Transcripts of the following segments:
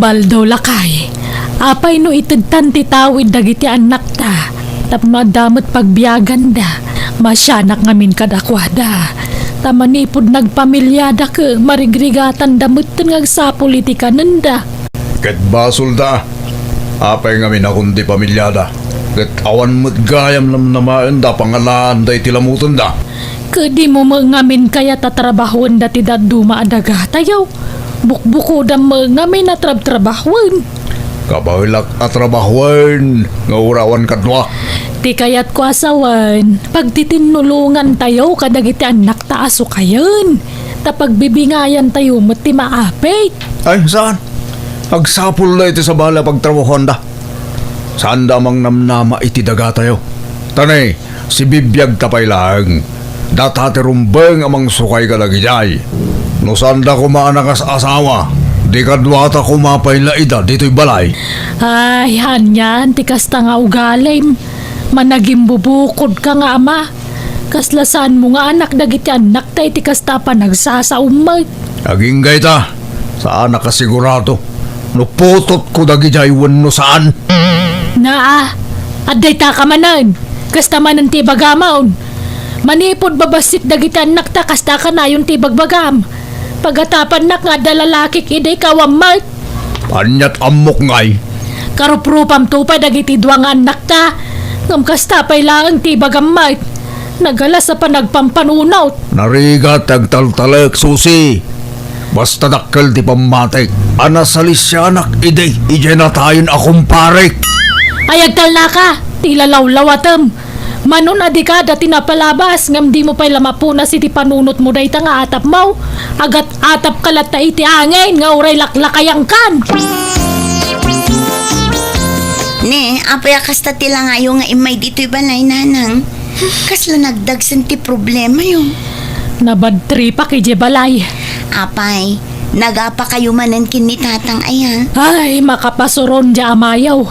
Hambal daw lakay. Apay no itagtan ti tawid dagiti anak ta. Tapno adamot pagbiyagan da. Masyanak ngamin kadakwada. Tamanipod nagpamilyada ka marigrigatan damutan ngag sa politika nanda. Ket basol da. Apay ngamin akong di pamilyada. Ket awan mo't gayam nam namaan da pangalaan da itilamutan da. Kadi mo ngamin kaya tatrabahon da ti daduma adaga tayaw. Bukbuko da ngamin na trabahon. Kabawilak atrabahuan nga urawan kadwa. Ti kayat ko asawan, pagtitinulungan tayo kadagiti anak taaso kayon. Tapagbibingayan tayo mati maapit. Ay, saan? Agsapul na iti sa bala pagtrabahuan da. Saan damang namnama iti daga tayo? Tanay, si bibiyag tapay lang. Datati rumbeng amang sukay ka lagi jay. No saan da kumaanak as asawa? Di kadwata kumapay la ida dito'y balay. Ay, hanyan, tikas ta nga ugalim. Managing bubukod ka nga ama. Kaslasan mo nga anak dagiti anak tayo tikas ta pa nagsasaumay. Aging gayta, saan nakasigurado? No putot ko dagi jaywan no saan? Naa, aday ta ka manan. Kasta manan ti bagamaon. Manipod babasit dagiti anak ta kasta ka na yung ti bagbagam. Pagatapan nak nga dalalakik iday kawamay. Panyat amok ngay. Karuprupam tupay dagiti duwang anak ta. Ngam kasta pay lang ti bagamay. Nagala sa panagpampanunaw. Narigat agtaltalek susi. Basta dakkel ti pamatik. Anasalis siya anak iday. Ije na tayon akong parek. Ayagtal na ka. Tilalawlawatem. Manon adikada tinapalabas ngam di mo pay lamapuna si ti panunot mo day nga atap mo. Agat atap kalat ta iti angin nga uray laklakayang kan. Ne, apay akasta tila nga yung nga imay dito'y balay nanang. Kasla nagdagsan ti problema yung. Nabadtri pa kay Jebalay. Apay, nagapa kayo manan kinitatang aya. Ay, makapasuron di amayaw.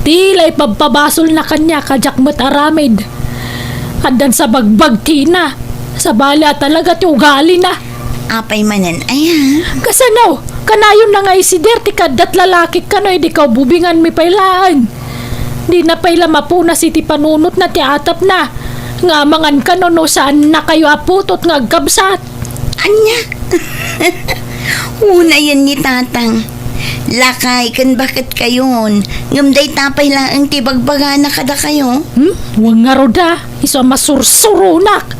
Tila'y pagpabasol na kanya kajak mo't aramid. Adan sa bagbag tina. Sa bala talaga ti ugali na. Apay manan aya. Kasanaw, kanayon na nga isider ti kadat lalaki kanoy di ka bubingan mi pailaan. Di na paila mapuna si ti panunot na ti atap na. Nga mangan kano no saan na kayo aputot nga agkabsat. Anya? Una yan ni tatang. Lakay, kan bakit kayon? Ngamday tapay lang ang tibagbaga na kada kayo? Huwag nga roda. Iso masursurunak.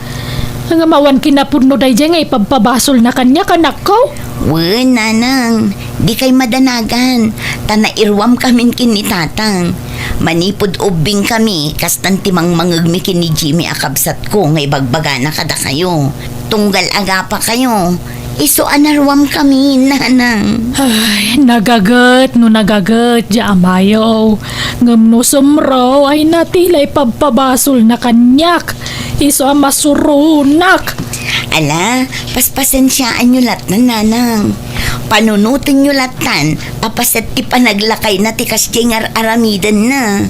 Ang amawan kinapuno day dyan nga ipagpabasol na kanya kanak ko. Wen, nanang. Di kay madanagan. Tanairwam kamin kinitatang. Manipod ubing kami. Kastan timang mangagmi kini Jimmy akabsat ko nga ibagbaga na kada kayo. Tunggal aga pa kayo. Iso anarwam kami, nanang. Ay, nagagat di amayaw. Ngam no sumro ay natilay pagpabasol na kanyak. Iso masurunak. Ala, paspasensyaan nyo latan, nanang. Panunutin nyo latan, tapasat ti panaglakay na ti 𝐃𝐫𝐿 aramidan na.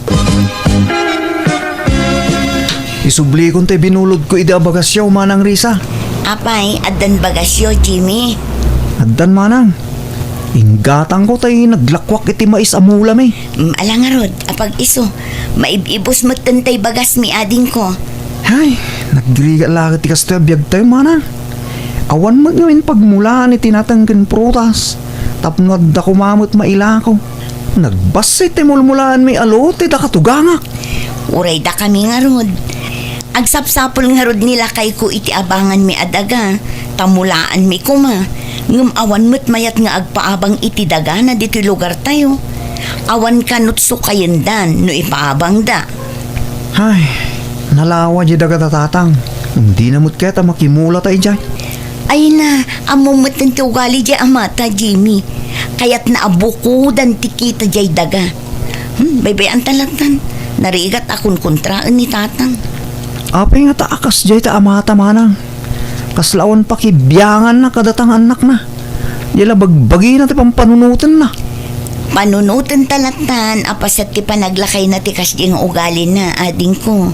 Isubli kong te binulod ko ida bagasyaw manang Risa. Apay, adan bagasyo, Jimmy. Addan manang. Inggatang ko tayo naglakwak iti mais amulam eh. Alangarod, apag iso. Maibibos mo tantay bagas mi ading ko. Ay, nagdiriga lakit ti kastoy biyag tayo manang. Awan magngawin pagmulaan iti natanggan prutas. Tapnod da kumamot maila ko. Nagbasay tayo mulmulaan may alote da katugangak. Uray da kami nga rod. Agsapsapol nga rod nila kay ko iti abangan mi adaga. Tamulaan mi kuma. Ngum awan mo't mayat nga agpaabang iti daga na dito lugar tayo. Awan kanot sukayendan no ipaabang da. Ay, nalawa di daga tatatang. Hindi na mo't keta makimula tayo dyan. Ay na, amumot ng tugali di amata, Jimmy. Kaya't naabukudan tikita jay daga. Baybayan talatan. Narigat akong kontraan ni tatang. Apay nga taakas jay ta amata manang. Kaslawan pa kibiyangan na kadatang anak na. Yala bagbagi na ti pampanunutan na. Panunutan talatan, apasat ti panaglakay na ti kasdi nga ugali na ading ko.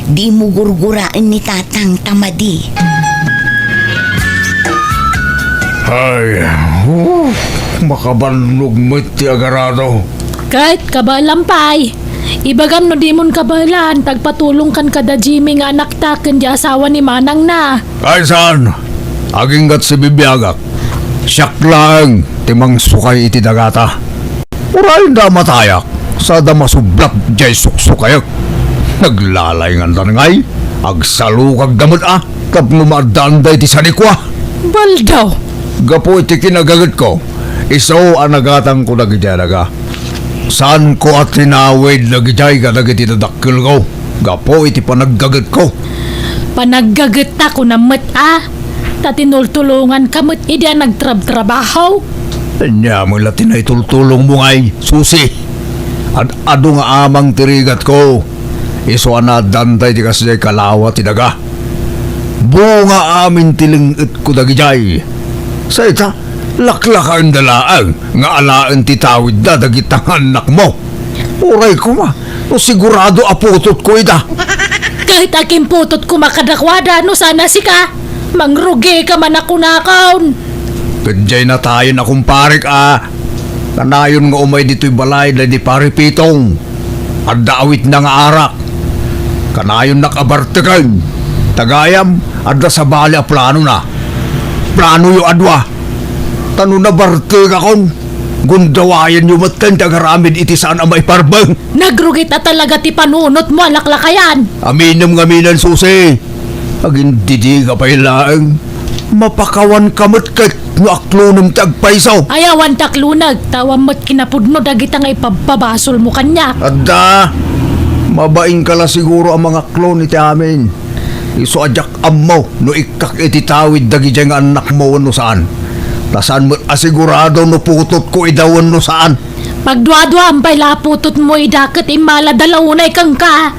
Di mo gurguraan ni tatang tamadi. Ay, Makabanlog mo ti agarado. Kahit kabalampay, ibagam no di mon kabalan, tagpatulong kan kada Jimmy nga anak ta ken di asawa ni Manang na. Kaysan, aging gat si bibiyagak. Siyak lang, timang sukay iti dagata. Uray da matayak, sa da masublat jay suksukayak. Naglalay nga ngay, agsalukag damot kap numadanda iti sanikwa. Baldaw, Gapo iti kinagagat ko, isaw anagatang ko nagidalaga. Saan ko at tinawid nagijay ka nagiti dadakil ko. Gapo iti panaggagat ko. panaggagat ako na tatinultulungan kamot ida nagtrab-trabaho. Anya mo latin ay tultulong mo ngay, susi. Ado nga amang tirigat ko. Iso anadantay di kasi kalawa tinaga. Bunga amin tilingit ko dagijay. Sa ita, laklakan dalaang nga alaan titawid da dagitang anak mo. Uray ko ma, no sigurado aputot ko ida. Kahit aking putot ko makadakwada, no sana si ka. Mangrugi ka man ako nakaon. Kadjay na tayo na kumparik Kanayon nga umay dito'y balay na di paripitong. At daawit na nga arak. Kanayon nakabartekan. Tagayam, adda sa bali a plano na. Plano yu adwa. Tano na barte ka kon. Gundawayan yu matan tagaramid iti saan ang maiparbang. Nagrugit na talaga ti panunot mo, alaklakayan. Aminam ngaminan susi. Agin didi ka pa ilang. Mapakawan kamot kat no aklunong tagpaisaw. Ayawan taklunag, tawam mo't kinapudno dagita nga ipababasol mo kanya. Adda, mabaing kala siguro ang mga klon iti amin. Iso adyak ammo no ikak iti tawid dagi dyan nga anak mo no saan. Tasan mo asigurado no putot ko idawan no saan. Pagdwa-dwa ang laputot mo idakat imala dalawunay kang ka.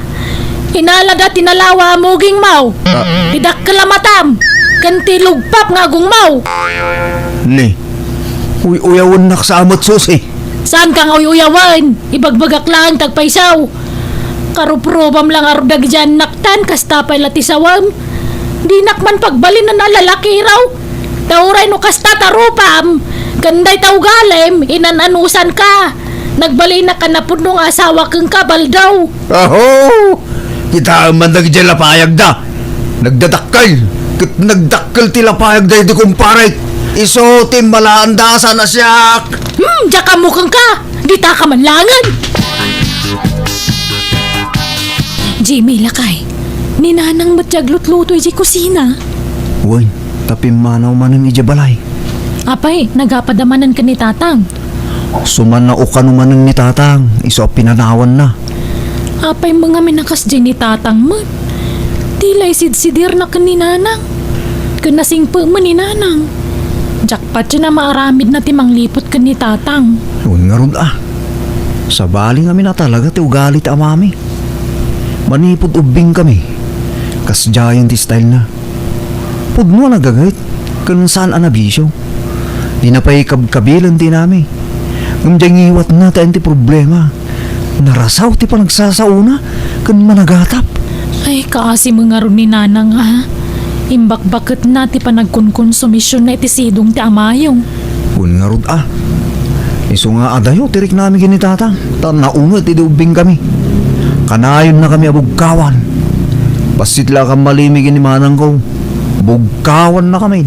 Inalada tinalawa mo ging mau. Tidak kalamatam. Kanti lugpap nga gung mau. Ni, uyawan naksamot susi. Saan kang uyuyawan? Ibagbagak lang tagpaisaw. Karuprobam lang arudag dyan naktan kastapay latisawam. Di nakman pagbalin na nalalaki raw. Tauray no kasta tarupam. Ganday taugalem, inananusan ka. Nagbali na kanapod nung asawa kang kabal daw. Aho! Kita man nagdyan lapayag da. Nagdadakal. Nagdakal tilapayag da iti kumpare. Iso timbalaandasa na siya. Diyan mo kang ka. Di ta ka manlangan. Jimmy, lakay. Ninanang matyaglutluto iti kusina. Uy, tapi manaw manang ija balay. Apay, nagapadamanan ka ni tatang. Suman na ukano manang ni tatang, iso pinanawan na. Apay mga minakas dyan ni tatang mo. Tilay sidsidir na ka ni nanang. Kanasing pa mo ni nanang. Jackpot siya na maaramid na timang lipot ka ni tatang. Uy nga ron Sa bali kami na talaga ti ugali ti amami. Manipod ubing kami. Kas giant style na. Pudno nagagayt. Kung saan anabisyo. Di na pa'y kabilan ti nami. Ngamdyang iwat na tayo ti problema. Narasaw ti pa nagsasauna. Kung managatap. Ay, kaasi mga ron ni nanang Imbak-bakit na ti pa nagkunkonsumisyon na iti sidong ti amayong. Uy nga ron Iso nga adayo tirik namin ginitata. Naungat ti ubing kami. Kanayon na kami abugkawan. Pasitla kang malimig ni manang ko. Bugkawan na kami.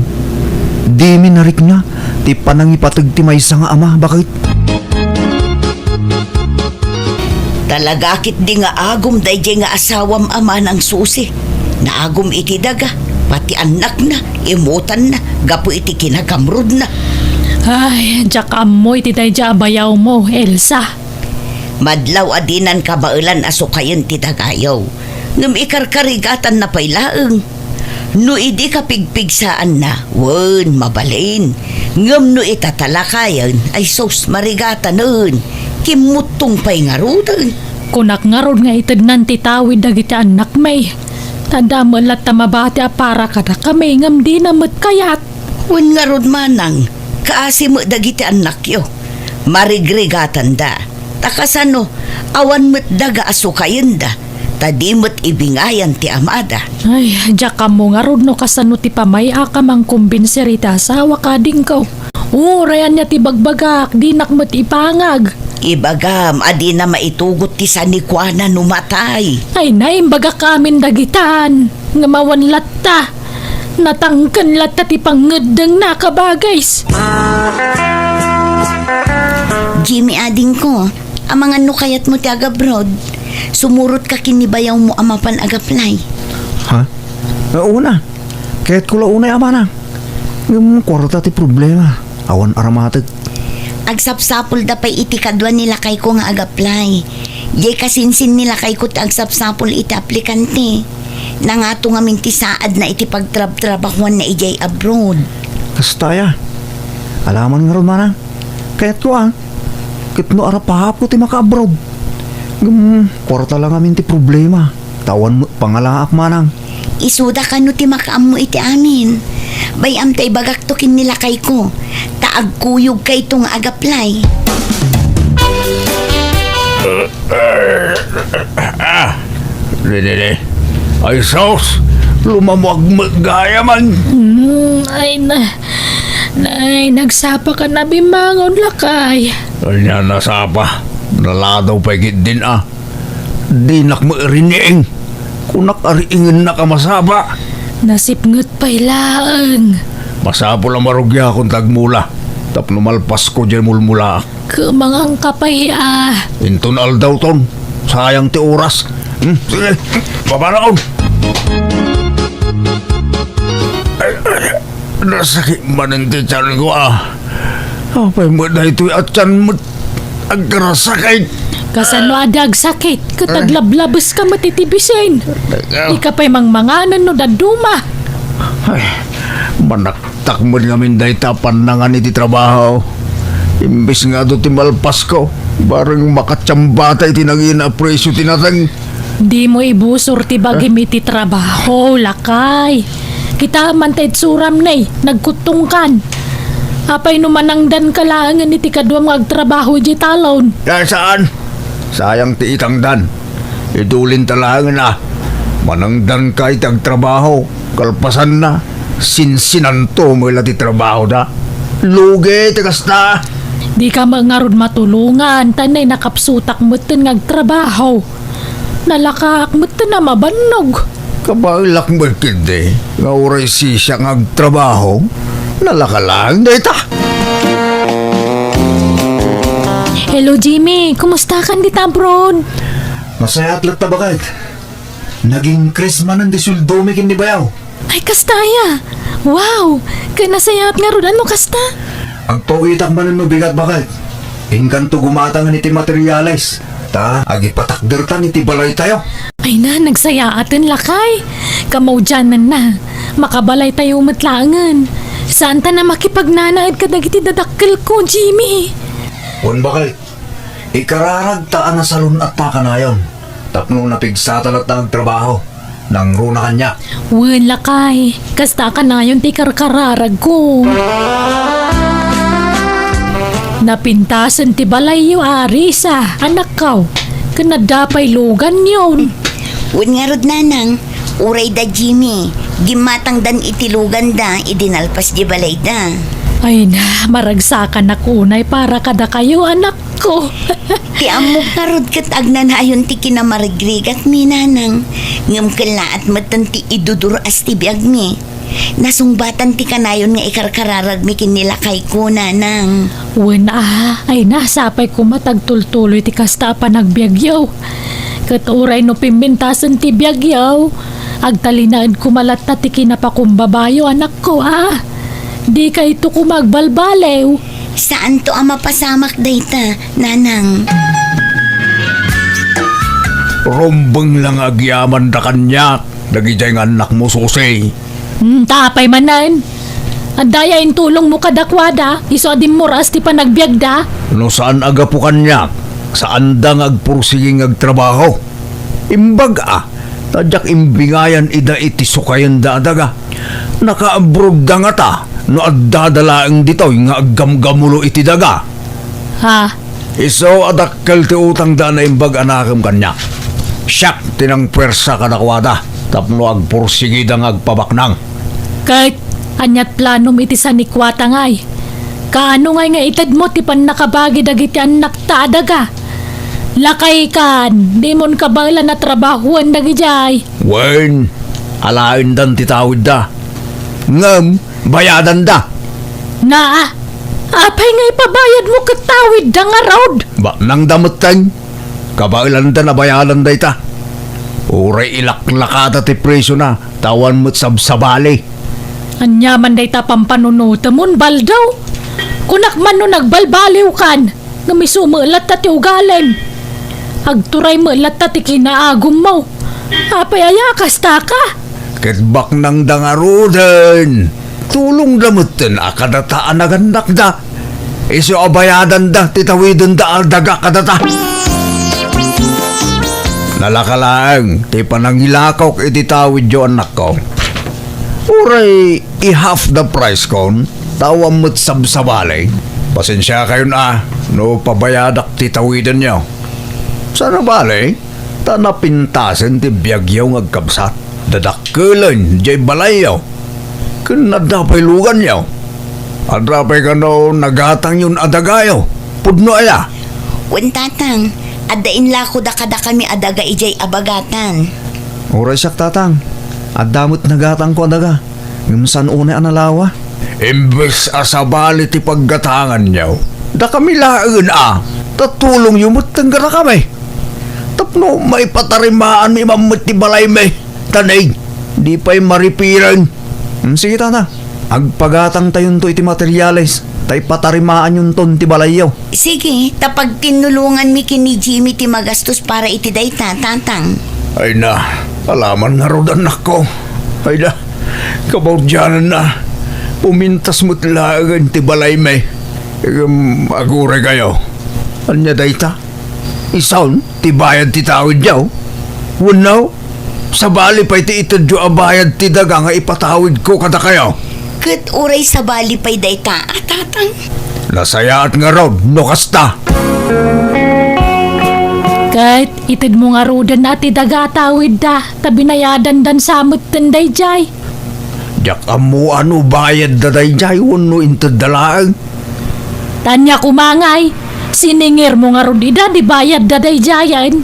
Di minarik na. Ti panangipatag ti maysa nga ama. Bakit? Talagakit di nga agom dayjay nga asawam ama ng susi. Naagom iti daga. Pati anak na, imutan na, gapo iti kinagamrod na. Ay, diyak amoy ti tayo dya abayaw mo, Elsa. Madlaw adinan kabailan asukayan ti dagayaw. Ngam ikarkarigatan na pailaeng. No idi kapigpigsaan na, wen mabalin. Ngam no itatalakayan, ay sos marigatan nun. Kimutong pa'y ngarudan. Kunak nga ron nga itadnan ti tawid dagiti anak may. Tanda mo lat tamabati para kada kami ngam di na kayat. Wen nga ron manang, kaasi mo dagiti anak yo. Marigrigatan da. Takasano, awan mo't daga asukayan da. Tadi mo't ibingayan ti amada. Ay, diyak ka mo nga ron no kasano ti pamaya ka mang kumbinserita sa wakading ko. Rayan niya ti bagbagak, di nakmat ipangag. Ibagam, adi na maitugot ti sanikwana numatay. Ay naimbaga kamin dagitan, nga mawanlat ta. Natangkan latta ti pangedeng nakabagays. Jimmy ading ko, amang ano kayat mo ti agabroad? Sumurot ka kinibayaw mo amapan agaplay. Ha? Una. Kahit ko launay Manang. Yung kwarta ti problema. Awan aramatag. Agsapsapol da pa'y iti kadwa nila kay ko nga agaplay. Yay kasinsin nila kay ko agsapsapol iti aplikante. Nangato nga minti saad na iti pagtrab-trabahuan na ijay abroad. Kastaya. Alaman nga ron Manang. Kahit ko Kitno arapahap ko ti maka-abroad. Kwarta lang amin ti problema. Tawan mo pangalaak Manang. Isuda ka no ti makaam mo iti amin. Bayam tay bagak tokin nila kay ko. Taagkuyog kay itong agaplay. Dede. Ay sos, lumamwag magaya man. Nagsapa ka na bimangon lakay. Kanya nasapa, naladaw pa higit din Di nakmairiniing, kunak ariingin na kamasaba. Nasipngot pa'y laang. Masapo lang marugya akong tagmula. Tap numalpas ko dyan mulmula. Kumangang kapay Intunal daw ton. Sayang ti oras. Sige, babanaon. Nasakit man ang tiyan ko Apay mo na ito'y atyan mo. Agkarasakit. Kasano adag sakit, kataglablabas ka matitibisin. Ikapay mangmanganan no daduma. Ay, manaktak mo ngamin dahi tapan na nga iti trabaho. Imbis nga do timalpas ko, barang makatsambata iti naging apresyo tinatang. Di mo ibusor ti bagim iti trabaho, lakay. Kita man tayo suram nagkutungkan. Apay numanangdan ka lang iti kadwam agtrabaho di talon. Yan saan? Sayang ti itangdan. Idulin talangan Manangdan ka itag trabaho. Kalpasan na. Sinsinanto mo ila ti trabaho da. Lugi, tigas na. Di ka mangarod matulungan. Tanay nakapsutak mo tin ngagtrabaho. Nalakaak mo tin na mabanog. Kabailak mo kindi. Nga oray si siya ngagtrabaho. Nalakalang data. Hello Jimmy, kumusta ka di tabron? Masaya at lata bakit? Naging krisman ang disuldomi kin ni Bayaw. Ay kastaya. Wow, kanasayat nga ron ano kasta? Ang pauitak man no bigat bakit? Ingkanto gumatangan iti materialis. Ta, agipatakdertan iti balay tayo. Ay na, nagsayaatin lakay. Kamaudyanan na. Makabalay tayo matlangan. Saan ta na makipagnanaad ka dagiti dadakkel ko, Jimmy? Un bakit? Ikararag taan na salon at takanayon. Tapno napigsatan at nagtrabaho. Nang runa kanya. Wen lakay. Kasta ka na yun ti karkararag ko. Napintasan ti balay yu Arisa. Anak kaw. Kanadapay lugan yun. Un nga rod nanang, uray da Jimmy. Gimatang dan itilugan da, idinalpas di balay da. Ay na, maragsakan na kunay para kada kayo anak ko. Ti amok nga rod kat agnanayon ti kinamarigrigat mi nanang. Ngam kala at matan ti idudur as ti biag mi. Nasungbatan ti kanayon nga ikarkararag mi kinilakay ko nanang. Wen ay nasapay ko matagtultuloy ti kasta pa nagbiagyaw. Katuray no pimbintasan ti biagyaw. Agtalinaan kumalat na ti kinapakumbabayo anak ko Di ka ito kumagbalbalew. Saan to ama pasamak dayta, nanang? Rombeng lang agyaman da kanya. Dagitay nga anak mo susay. Tapay manan. Andaya in tulong mo kadakwada. Iso adim mo ras ti panagbiagda. No saan aga po kanya? Saan da ngagpursiging agtrabaho? Imbag tadyak imbingayan ida iti sukayan da adaga. Nakaabroad da nga ta. No addadalaang ditoy nga aggamgamulo iti daga. Ha? Iso adakkel ti utang da na imbag anakam kanya. Siyak tinang pwersa kadakwada. Tapno agpursigi da nga agpabaknang. Kahit anyat planom iti sanikwata ngay. Kaano nga itad mo ti pan nakabagi dagiti anak ta adaga. Lakay kan, di mon kabala na trabahuan dagijay. Wen, alain dan titawid da. Ngam, bayadan da. Na, apay nga ipabayad mo katawid da nga road. Ba nang damatang, kabailan da na bayadan da ita. Uray ilaklakata ti presyo na, tawan mo't sabsabali. Anyaman da ita pampanunuta mon baldaw. Kunak man no nagbalbaliw kan, nga may sumulat ta ti ugalim. Agturay mo lat ta ti kinaagum mo. Apay ayakas ta ka. Kitbak nang dangarudan. Tulong damutin akadataan na gandak da. Iso abayadan da, titawidon da aldaga kadata. Nalakalaang, ti panangilakaw ititawid yo anak ko. Uray, i-half the price kon, tawam mo't sabsabali. Pasensya kayo na, no pabayadak titawidan nyo. Sana bali, tanapintasin ti biyagyaw ngagkabsat. Dadakkelan, jay balayaw. Kunadapay lugan yaw. Adrapay ka no, nagatang yun adagayaw. Pudno aya. Wen tatang, adain lako da kada kami adaga ijay abagatan. Oray siyak tatang. At damot nagatang ko adaga. Ngumsan una analawa. Imbes asabali ti paggatangan yaw. Da kami laen tatulong yumot tanggara kami. Tapno maipatarimaan mi mamut ti balay me. Tanay, di pa'y maripiran. Sige tata. Agpagatang tayon to iti materyales. Tay patarimaan yung ton ti balayaw. Sige, tapag tinulungan mi kini Jimmy ti magastos para iti day tatang. Ay na, alaman nga ro anak ko. Ay na, kabaudyanan na. Pumintas mo't lagan ti balay me. Agure kayo. Anya dayta? Isaon, ti bayad ti tawid yaw. Wanaw, sa bali pa iti itadyo abayad ti daga nga ipatawid ko kada kayo. Kat uray sa bali pa'y day ta, tatang. Nasayaat nga raw, no kasta. Kahit itid mo nga rodan na ti daga tawid da, tabinayadan dan samot tanday jay. Diyak amu ano bayad da day jay, wano intad dalaan. Tanya kumangay, siningir mo nga rodida, di bayad da day jayan.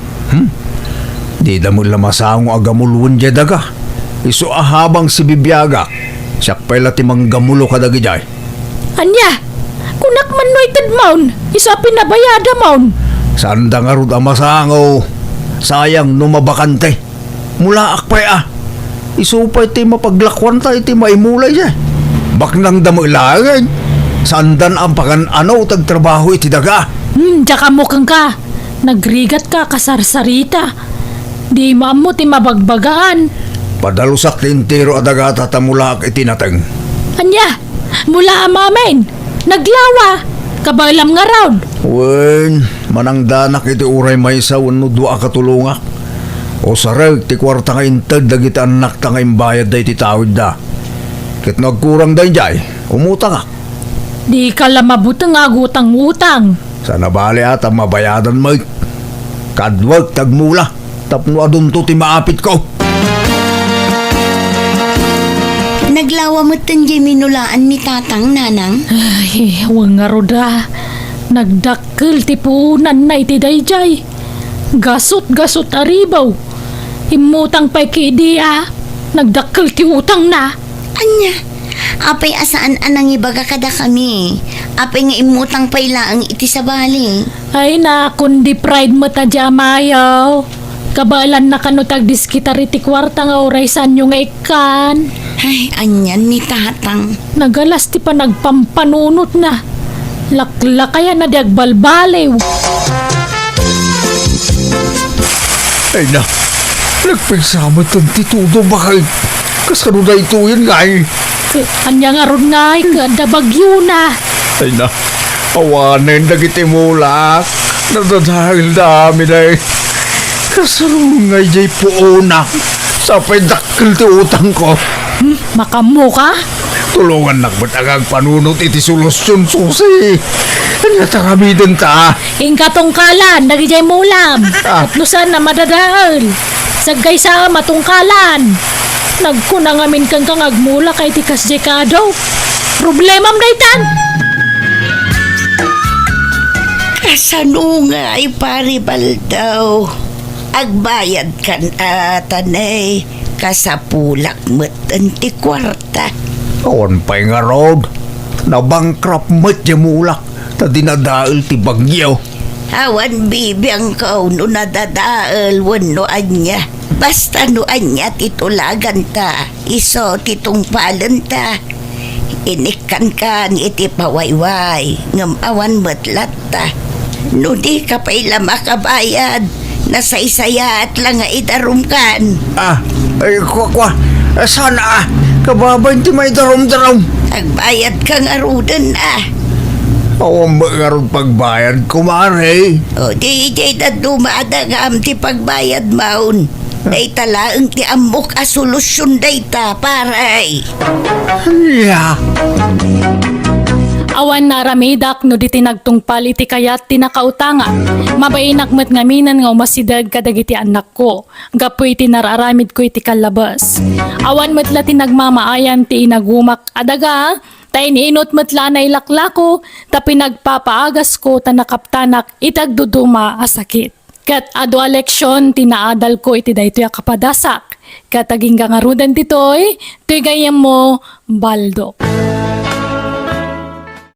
Di da mo lamasango agamulun jay daga. Iso ahabang si bibiyaga. Siyak pa'y latimang gamulo kadagi jay. Anya, kunak man no itid maun, isa pinabayada maun. Sanda nga rod amasango. Sayang no mabakante. Mula akpay Isupay ti mapaglakwan tayo ti maimulay siya. Baknang damo ilagay. Sandan ang pakan tagtrabaho iti daga. Tsaka mukhang ka. Nagrigat ka kasarsarita. Di maamo ti mabagbagaan. Padalusak tintiro adaga tatamulak iti nateng. Anya, mula amamen. Naglawa. Kabalam nga raw. Wen, manangdanak iti uray may sa wano dua katulungak. O sarag ti kwarta nga intad dagiti anak ta nga imbayad da iti tawid da. Kit nagkurang da jay, umutang ak. Di ka lamabutang agutang-utang. Sana bali ata mabayadan mo. Kadwag tagmula. Tapno adunto ti maapit ko. Naglawa mo tanjay minulaan ni tatang, nanang. Ay, huwag nga roda. Nagdakkel ti punan na iti dayjay. Gasot-gasot aribaw. Imutang pa'y kidiya. Nagdakkel ti utang na. Anya, apay asaan anang ibaga kada kami. Apay nga imutang pa'y laang iti sa bali. Ay na, kundi pride mo ta jamayaw. Kabalan na kanutag diskitari ti kwarta nga oray sanyo nga ikan. Ay, anyan ni tatang. Nagalas ti pa nagpampanunot na. Laklakaya na di agbalbalew. Ay na, nagpigsama itong titudo bakay. Kasano na ito yan nga Anya nga ron nga kada bagyo na. Ay na, awanin dagiti mulak. Nadadahil dami na Kasano nga jay puuna. Sapay dakil ti utang ko. Makamu ka? Tulungan nagmatagang panunot iti solusyon susi. Ano taramidan ta? Ingkatungkalan, nagijay mulam. Atlusan na madadaal. Sagay sa matungkalan. Nagkunang amin kang agmula kay ti 𝐾𝐫𝐿. Problemam daytan. Kasano nga ay paribal daw. Agbayad kan tanay kasapulak mo't anti kwarta. Awan pa'y nga road. Nabangkrap mat jamulak. Ta dinadaal ti bagyo. Awan bibiyang kau no nadadaal wano anya. Basta no anya titulagan ta. Iso titong palan ta. Inikan kan iti pawayway. Ngam awan matlat ta. No di ka paila makabayad. Nasaysayat lang nga idarum kan. Ay, kwa. Sana kababay ti may darom-darom. Agbayad kang arudan Awan ba nga ron pagbayad, kumare? O di na dumadagam ti pagbayad maun. Day talaang ti amok a solusyon day ta, paray. Yeah. Awan na ramidak no di tinagtungpal iti kayat tinakautanga. Mabainak met ngaminan nga umasidag kadagiti anak ko. Gapoy iti nararamid ko iti kalabas. Awan met la tinagmamaayan ti inagumak adaga. Tay niinot met la na ilaklako. Ta pinagpapaagas ko tanakaptanak itagduduma asakit. Kat ado eleksyon tinaadal ko iti daytoy a kapadasak. Kataging gangarudan titoy, tuy gayam mo, baldo.